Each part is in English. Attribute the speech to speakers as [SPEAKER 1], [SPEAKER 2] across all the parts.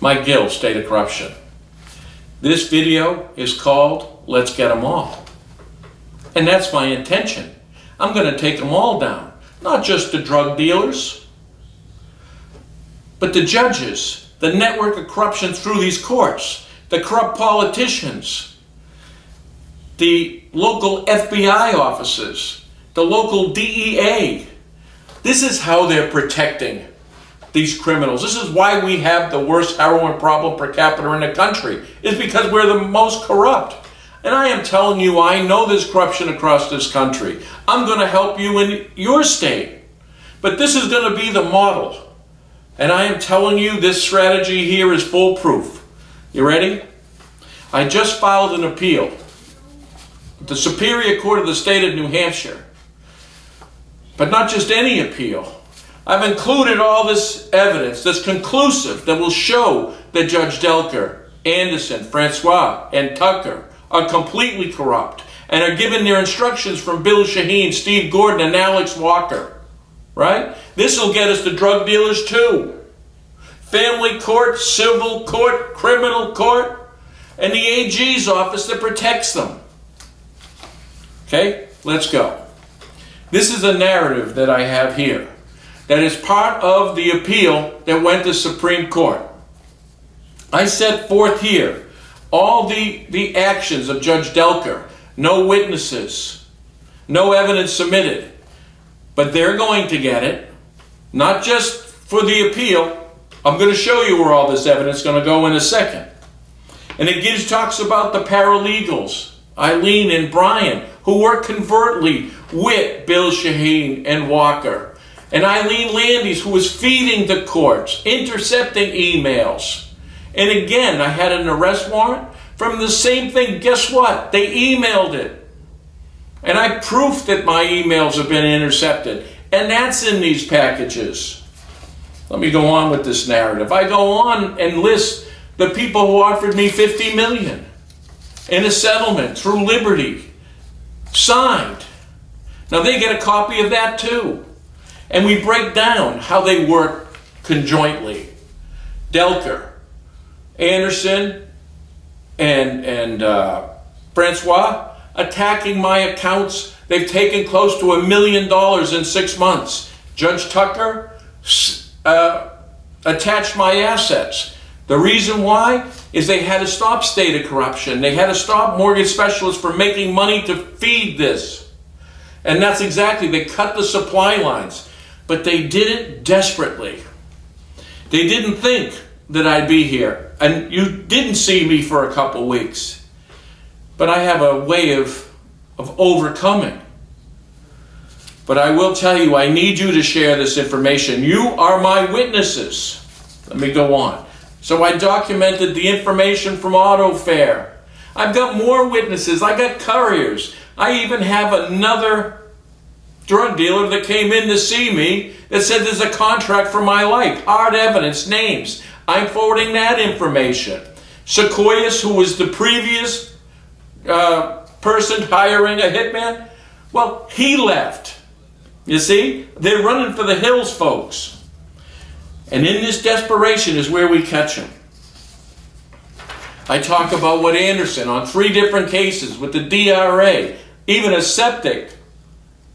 [SPEAKER 1] McGill, State of Corruption. This video is called Let's Get 'Em All. And that's my intention. I'm going to take them all down. Not just the drug dealers, but the judges, the network of corruption through these courts, the corrupt politicians, the local FBI offices, the local DEA. This is how they're protecting these criminals. This is why we have the worst heroin problem per capita in the country. It's because we're the most corrupt. And I am telling you, I know there's corruption across this country. I'm going to help you in your state. But this is going to be the model. And I am telling you, this strategy here is foolproof. You ready? I just filed an appeal with the Superior Court of the State of New Hampshire. But not just any appeal. I've included all this evidence that's conclusive that will show that Judge Delker, Anderson, Francois, and Tucker are completely corrupt and are given their instructions from Bill Shaheen, Steve Gordon, and Alex Walker. Right? This will get us to drug dealers too. Family court, civil court, criminal court, and the AG's office that protects them. Okay? Let's go. This is a narrative that I have here that is part of the appeal that went to Supreme Court. I set forth here all the actions of Judge Delker. No witnesses, no evidence submitted. But they're going to get it, not just for the appeal. I'm going to show you where all this evidence is going to go in a second. And it talks about the paralegals, Eileen and Brian, who worked covertly with Bill Shaheen and Walker. And Eileen Landis, who was feeding the courts, intercepting emails. And again, I had an arrest warrant from the same thing. Guess what? They emailed it. And I proof that my emails have been intercepted. And that's in these packages. Let me go on with this narrative. I go on and list the people who offered me $50 million in a settlement through Liberty. Signed. Now they get a copy of that too. And we break down how they work conjointly. Delker, Anderson, and Francois attacking my accounts. They've taken close to $1 million in 6 months. Judge Tucker attached my assets. The reason why is they had to stop State of Corruption. They had to stop mortgage specialists from making money to feed this. And that's exactly, they cut the supply lines. But they did it desperately. They didn't think that I'd be here. And you didn't see me for a couple weeks. But I have a way of overcoming. But I will tell you, I need you to share this information. You are my witnesses. Let me go on. So I documented the information from AutoFair. I've got more witnesses. I got couriers. I even have another drug dealer that came in to see me that said there's a contract for my life. Hard evidence, names. I'm forwarding that information. Sequoias, who was the previous person hiring a hitman, well, he left. You see? They're running for the hills, folks. And in this desperation is where we catch them. I talk about what Anderson on 3 different cases with the DRA, even a septic,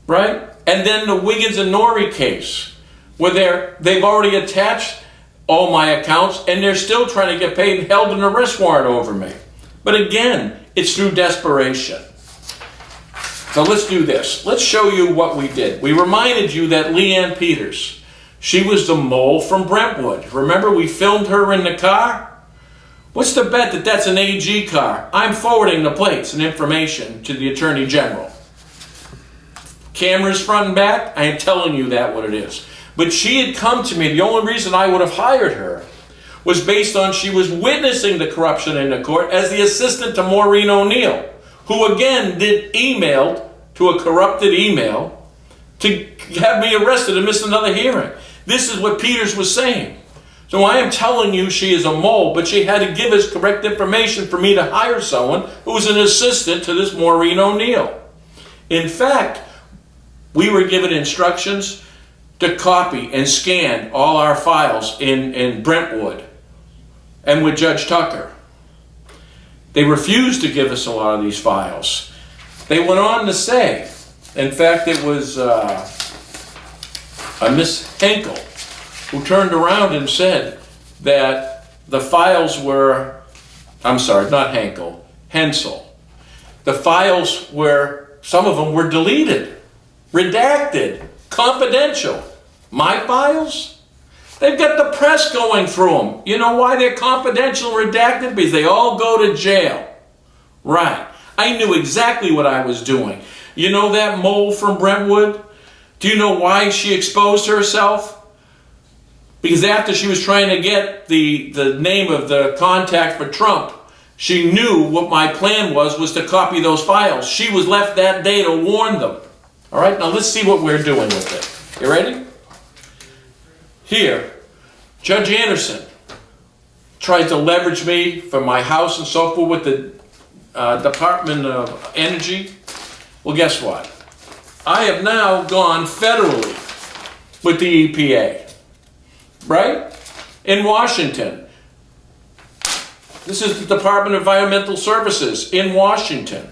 [SPEAKER 1] right? And then the Wiggins and Norrie case, where they've already attached all my accounts and they're still trying to get paid and held an arrest warrant over me. But again, it's through desperation. So let's do this. Let's show you what we did. We reminded you that Leanne Peters, she was the mole from Brentwood. Remember we filmed her in the car? What's the bet that that's an AG car? I'm forwarding the plates and information to the Attorney General. Cameras front and back, I am telling you that what it is. But she had come to me, the only reason I would have hired her was based on she was witnessing the corruption in the court as the assistant to Maureen O'Neill, who again emailed to a corrupted email to have me arrested and miss another hearing. This is what Peters was saying. So I am telling you she is a mole, but she had to give us correct information for me to hire someone who was an assistant to this Maureen O'Neill. In fact, we were given instructions to copy and scan all our files in Brentwood. and with Judge Tucker. They refused to give us a lot of these files. They went on to say, in fact, it was a Miss Henkel who turned around and said that the files were, I'm sorry, not Henkel, Hensel. The files were, some of them were deleted, redacted, confidential. My files? They've got the press going through them. You know why they're confidential and redacted? Because they all go to jail. Right. I knew exactly what I was doing. You know that mole from Brentwood? Do you know why she exposed herself? Because after she was trying to get the name of the contact for Trump, she knew what my plan was to copy those files. She was left that day to warn them. All right, now let's see what we're doing with it. You ready? Here, Judge Anderson tries to leverage me for my house and so forth with the Department of Energy. Well, guess what? I have now gone federally with the EPA, right? In Washington. This is the Department of Environmental Services in Washington.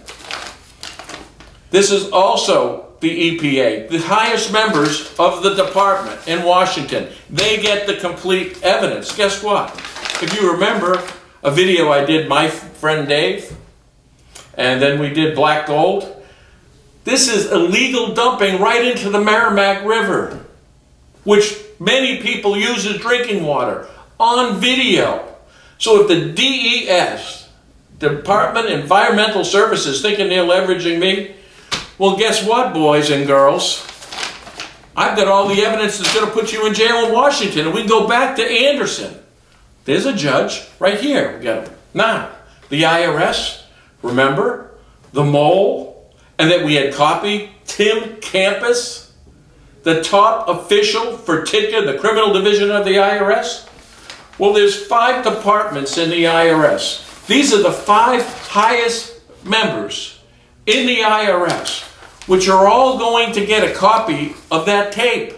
[SPEAKER 1] This is also the EPA, the highest members of the department in Washington. They get the complete evidence. Guess what? If you remember a video I did, my friend Dave, and then we did Black Gold. This is illegal dumping right into the Merrimack River, which many people use as drinking water, on video. So if the DES, Department of Environmental Services, thinking they're leveraging me, well, guess what, boys and girls? I've got all the evidence that's going to put you in jail in Washington, and we can go back to Anderson. There's a judge right here. We got him. Now, the IRS, remember? The mole, and that we had copied Tim Campus, the top official for TICA, the criminal division of the IRS. Well, there's 5 departments in the IRS. These are the 5 highest members in the IRS, which are all going to get a copy of that tape.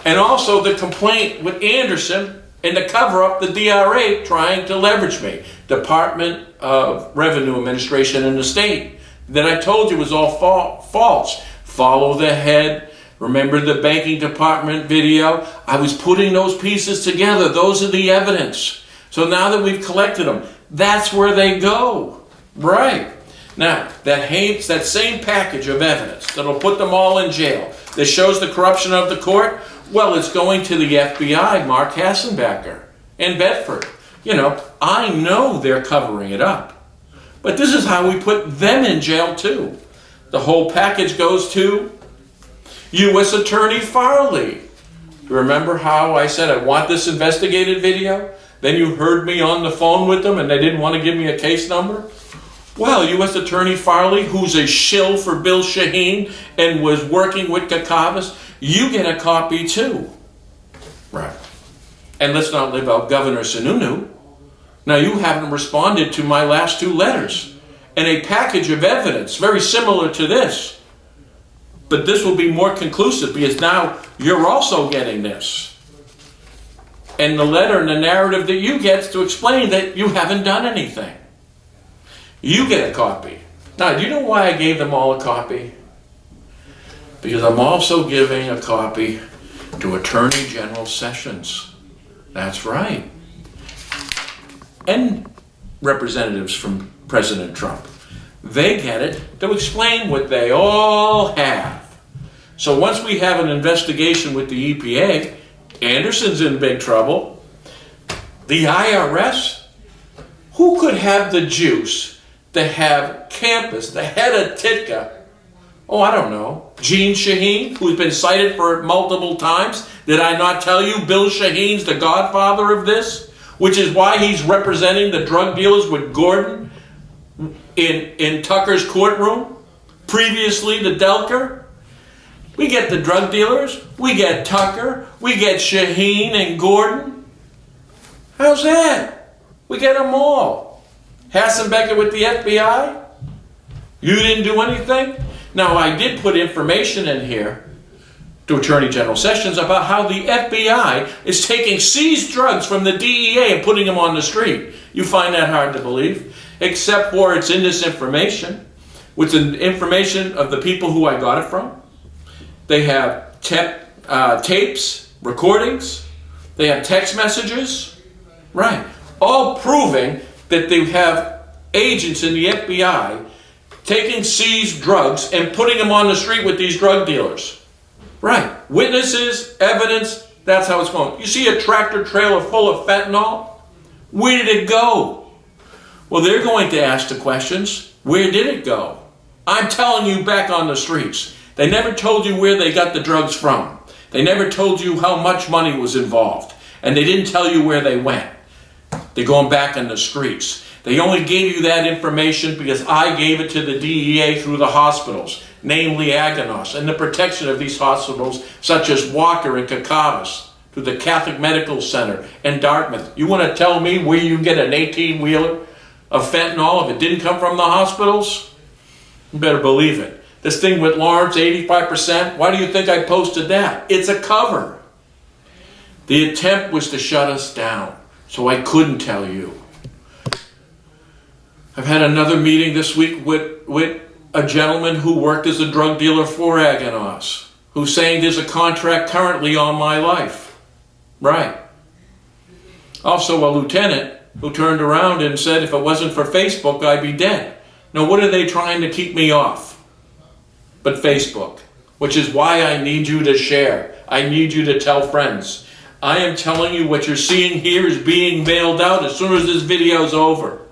[SPEAKER 1] And also the complaint with Anderson and to cover up the DRA trying to leverage me. Department of Revenue Administration in the state that I told you was all false. Follow the head. Remember the banking department video? I was putting those pieces together. Those are the evidence. So now that we've collected them, that's where they go. Right. Now, that same package of evidence that'll put them all in jail, that shows the corruption of the court, well, it's going to the FBI, Mark Hassenbecker, in Bedford. You know, I know they're covering it up. But this is how we put them in jail too. The whole package goes to U.S. Attorney Farley. Remember how I said I want this investigated video? Then you heard me on the phone with them and they didn't want to give me a case number? Well, U.S. Attorney Farley, who's a shill for Bill Shaheen and was working with Kakavas, you get a copy too. Right. And let's not leave out Governor Sununu. Now, you haven't responded to my last 2 letters. And a package of evidence very similar to this. But this will be more conclusive because now you're also getting this. And the letter and the narrative that you get is to explain that you haven't done anything. You get a copy. Now, do you know why I gave them all a copy? Because I'm also giving a copy to Attorney General Sessions. That's right. And representatives from President Trump. They get it to explain what they all have. So once we have an investigation with the EPA, Anderson's in big trouble. The IRS, who could have the juice to have Campus, the head of TITCA, oh, I don't know, Gene Shaheen, who's been cited for it multiple times? Did I not tell you Bill Shaheen's the godfather of this? Which is why he's representing the drug dealers with Gordon in Tucker's courtroom. Previously to Delker. We get the drug dealers, we get Tucker, we get Shaheen and Gordon. How's that? We get them all. Hassenbecker with the FBI? You didn't do anything? Now, I did put information in here to Attorney General Sessions about how the FBI is taking seized drugs from the DEA and putting them on the street. You find that hard to believe, except for it's in this information, with the information of the people who I got it from. They have tapes, recordings, they have text messages, right, all proving that they have agents in the FBI taking seized drugs and putting them on the street with these drug dealers. Right. Witnesses, evidence, that's how it's going. You see a tractor trailer full of fentanyl? Where did it go? Well, they're going to ask the questions. Where did it go? I'm telling you, back on the streets. They never told you where they got the drugs from. They never told you how much money was involved. And they didn't tell you where they went. They're going back on the streets. They only gave you that information because I gave it to the DEA through the hospitals, namely Aganos, and the protection of these hospitals such as Walker and Cacavas, through the Catholic Medical Center and Dartmouth. You want to tell me where you get an 18-wheeler of fentanyl if it didn't come from the hospitals? You better believe it. This thing with Lawrence, 85%, why do you think I posted that? It's a cover. The attempt was to shut us down, so I couldn't tell you. I've had another meeting this week with a gentleman who worked as a drug dealer for Aganos, who's saying there's a contract currently on my life. Right. Also a lieutenant who turned around and said if it wasn't for Facebook, I'd be dead. Now, what are they trying to keep me off? But Facebook, which is why I need you to share. I need you to tell friends. I am telling you what you're seeing here is being mailed out as soon as this video is over.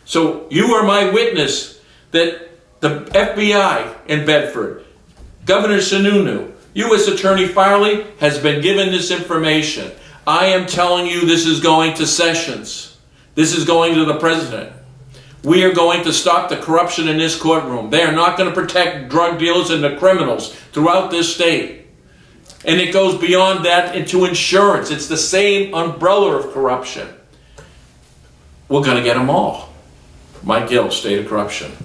[SPEAKER 1] So you are my witness that the FBI in Bedford, Governor Sununu, U.S. Attorney Farley has been given this information. I am telling you this is going to Sessions. This is going to the President. We are going to stop the corruption in this courtroom. They are not going to protect drug dealers and the criminals throughout this state. And it goes beyond that into insurance. It's the same umbrella of corruption. We're going to get them all. Mike Gill, State of Corruption.